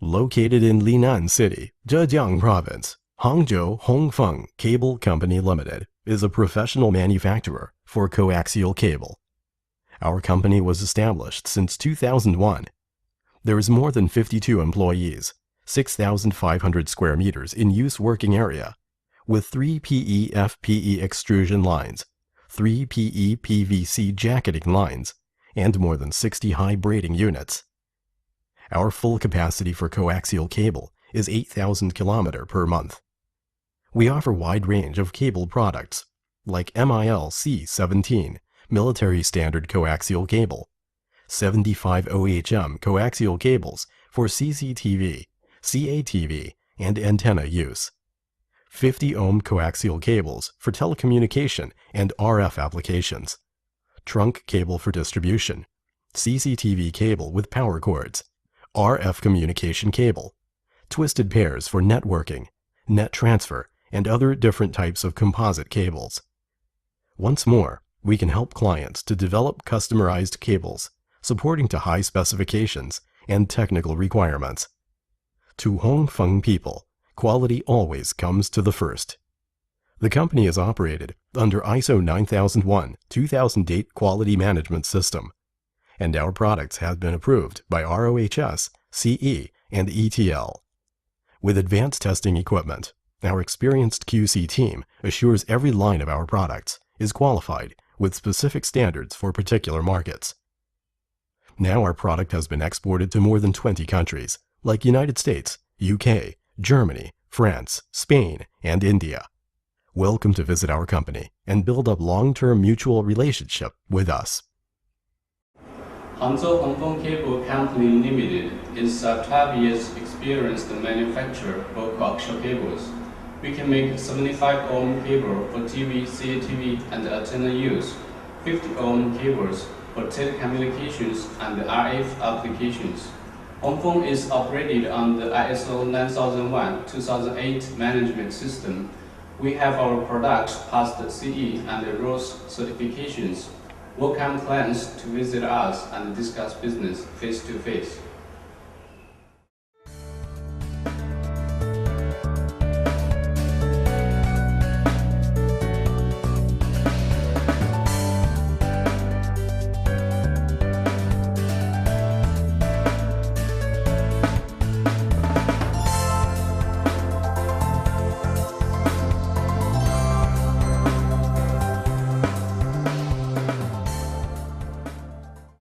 Located in Linan City, Zhejiang Province, Hangzhou Hongfeng Cable Company Limited is a professional manufacturer for coaxial cable. Our company was established since 2001. There is more than 52 employees, 6,500 square meters in use working area, with 3 PE FPE extrusion lines, 3 PE PVC jacketing lines, and more than 60 high braiding units. Our full capacity for coaxial cable is 8,000 km per month. We offer wide range of cable products like MIL C17 military standard coaxial cable, 75 OHM coaxial cables for CCTV, CATV, and antenna use, 50 ohm coaxial cables for telecommunication and RF applications, trunk cable for distribution, CCTV cable with power cords, RF communication cable, twisted pairs for networking, net transfer, and other different types of composite cables. Once more, we can help clients to develop customized cables, supporting to high specifications and technical requirements. To Hongfeng people, quality always comes to the first. The company is operated under ISO 9001-2008 Quality Management System, and our products have been approved by ROHS, CE, and ETL. With advanced testing equipment, our experienced QC team assures every line of our products is qualified with specific standards for particular markets. Now our product has been exported to more than 20 countries, like United States, UK, Germany, France, Spain, and India. Welcome to visit our company and build up long-term mutual relationship with us. Hangzhou Hongfeng Cable Company Limited is a 12 years experienced manufacturer for coaxial cables. We can make 75 ohm cable for TV, CATV, and antenna use, 50 ohm cables for telecommunications and RF applications. Hongfeng is operated on the ISO 9001-2008 management system. We have our products passed CE and ROS certifications. Welcome clients to visit us and discuss business face to face.